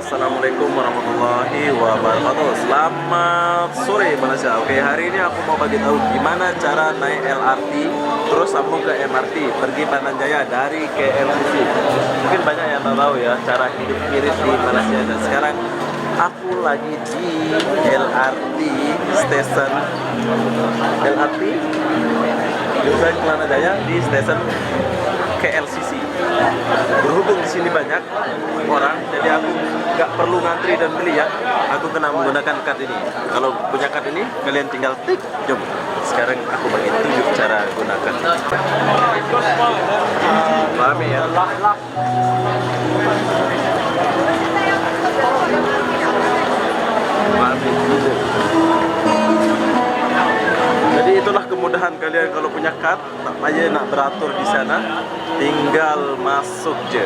Assalamualaikum warahmatullahi wabarakatuh. Selamat sore Malaysia. Oke, hari ini aku mau bagi tahu gimana cara naik LRT terus sambung ke MRT pergi Pandan Jaya dari KLCC. Mungkin banyak yang tak tahu ya cara hidup mirip di Malaysia. Dan sekarang aku lagi di LRT station LRT jurusan Pandan Jaya di stasiun KLCC. Berhubung di sini banyak orang, jadi aku nggak perlu ngantri dan beli ya. Aku kena menggunakan kad ini. Kalau punya kad ini, kalian tinggal tik. Jom. Sekarang aku bagi tunjuk cara gunakan. Rame ya. Rame juga. Jadi itulah kemudahan kalian kalau punya kad, tak payah nak beratur di sana, tinggal masuk je.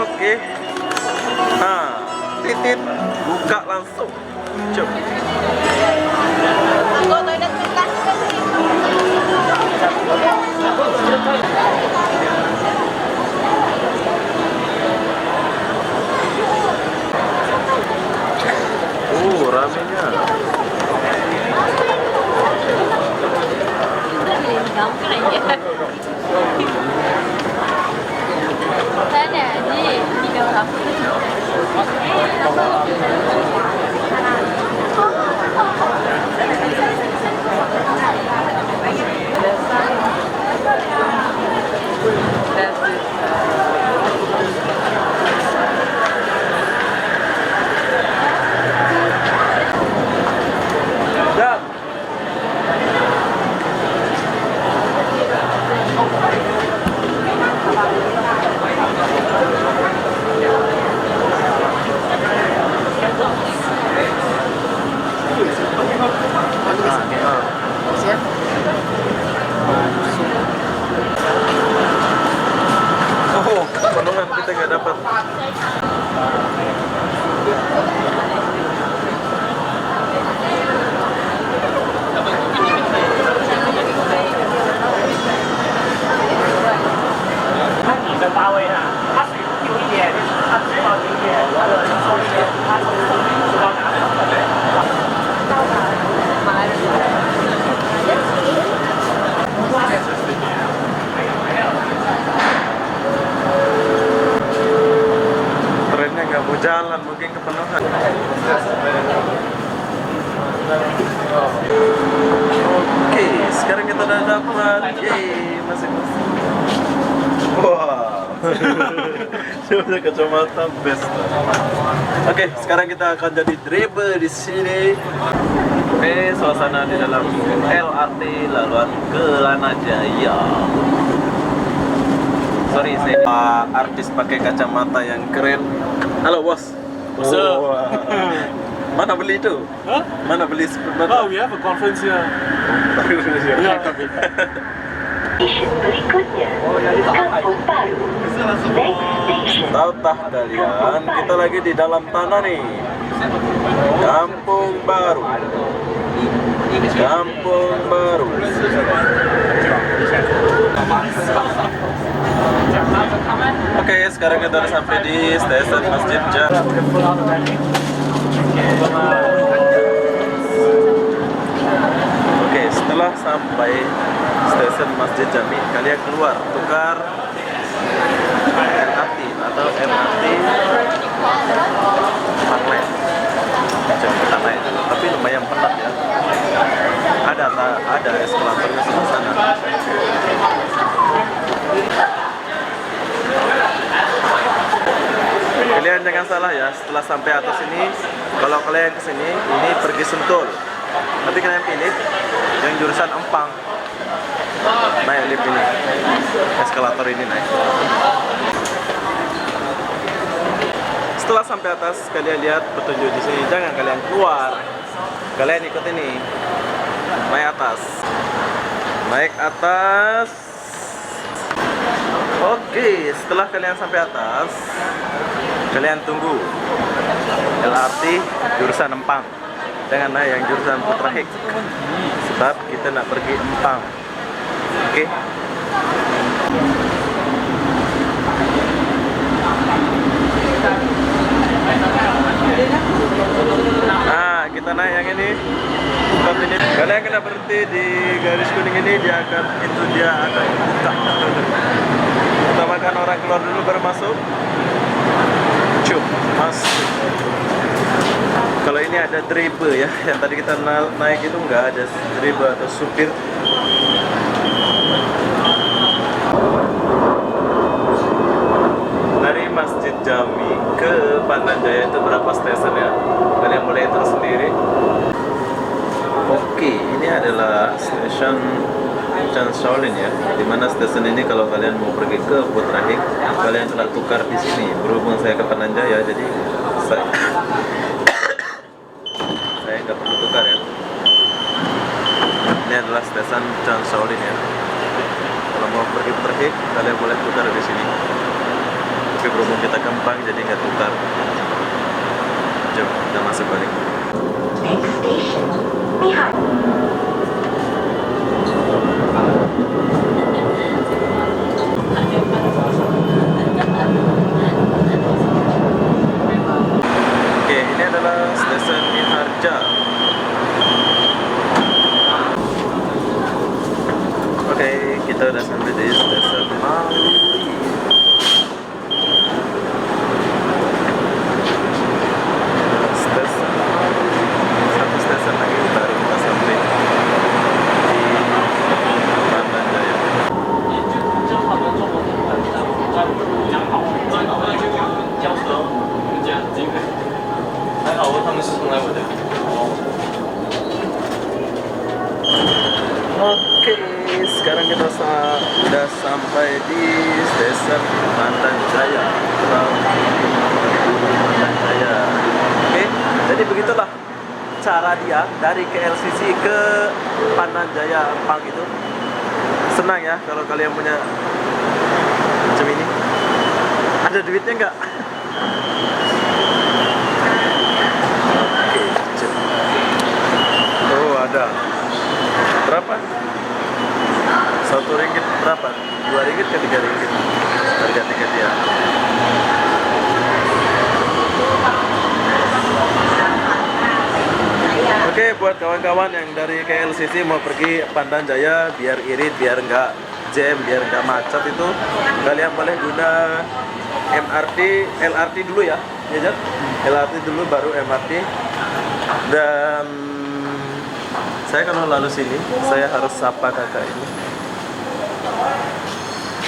Oke, nah, titit, buka langsung. Jom. Ramenya. Oh, penuhan kita nggak dapat. Trennya nggak mau jalan, mungkin kepenuhan. Oke, sekarang kita udah dapat. Yeay, masing-masing. Wow. Coba kacamata best. Oke, sekarang kita akan jadi driver di sini. Oke, suasana di dalam LRT laluan Kelana Jaya. Sorry, saya artis pakai kacamata yang keren. Halo bos. Bos. Mana beli itu? Huh? Mana beli sebenarnya? Oh, we have a conference here. Yeah, tapi. Stasiun berikutnya, Kampung Baru. Next station. Tahu-tah kalian, kita lagi di dalam tanah nih. Kampung Baru. Kampung Baru. Oke, sekarang kita udah sampai di stasiun Masjid Jami. Oke, setelah sampai stasiun Masjid Jami, kalian keluar tukar LRT atau MRT Parlet. Coba kita naik, tapi lumayan penat ya. Ada eskalatornya sebelah sana. Kalian jangan salah ya, setelah sampai atas ini, kalau kalian kesini, ini pergi Sentul. Tapi kalian pilih yang jurusan Empang. Naik lift ini, eskalator ini naik. Setelah sampai atas, kalian lihat petunjuk di sini. Jangan kalian keluar, kalian ikut ini. Naik atas, naik atas. Oke, setelah kalian sampai atas, kalian tunggu LRT jurusan Empang. Jangan naik yang jurusan Putra Hik. Sebab kita nak pergi Empang. Oke. Nah, kita naik yang ini. Tempat ini. Kalian kena berhenti di garis kuning ini, dia akan buka. Utamakan orang keluar dulu baru masuk. Cuk, masuk. Kalau ini ada driver ya, yang tadi kita naik itu nggak ada driver atau supir. Dari Masjid Jami ke Pandan Jaya itu berapa stesen ya? Kalian boleh hitung sendiri. Oke, ini adalah stasiun Chan Shaolin ya. Dimana stasiun ini kalau kalian mau pergi ke Putra Hik, kalian telah tukar di sini. Berhubung saya ke Pandan Jaya, jadi saya nggak perlu tukar ya. Ini adalah stasiun Chan Shaolin ya. Kalau mau pergi Putra Hik, kalian boleh tukar di sini. Tapi berhubung kita gampang, jadi nggak tukar. Jom, kita masuk balik. Next station, Mihai. Oke, ini adalah stasiun Miharja. Oke, kita udah sampai di stasiun Maluri. Stasiun Maluri. Satu stasiun lagi baru kita sampai di Pandan Jaya. 还好他们是从来我的。 Oke, sekarang kita sudah sampai di stasiun Pandan Jaya. Pandan Jaya. Oke, jadi begitulah cara dia dari KLCC ke Pandan Jaya Empang itu. Senang ya kalau kalian punya macam ini. Ada duitnya nggak? Oke, cek. Oh ada. Berapa? 1 ringgit berapa? 2 ringgit ke 3 ringgit harga tiket ya. Oke, buat kawan-kawan yang dari KLCC mau pergi Pandan Jaya biar irit, biar nggak jam, biar nggak macet itu, kalian boleh guna LRT dulu ya, Jat? LRT dulu baru MRT. Dan saya kalau lalu sini, saya harus sapa kakak ini.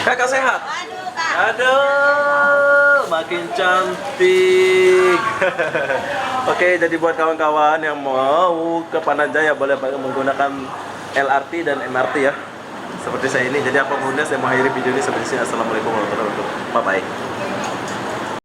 Kakak sehat? Aduh, Kak. Aduh, makin cantik. Oke, jadi buat kawan-kawan yang mau ke Pandan Jaya boleh menggunakan LRT dan MRT ya. Seperti saya ini. Jadi apapun saya mengakhiri video ini sampai di sini. Assalamualaikum warahmatullahi wabarakatuh. Bye bye.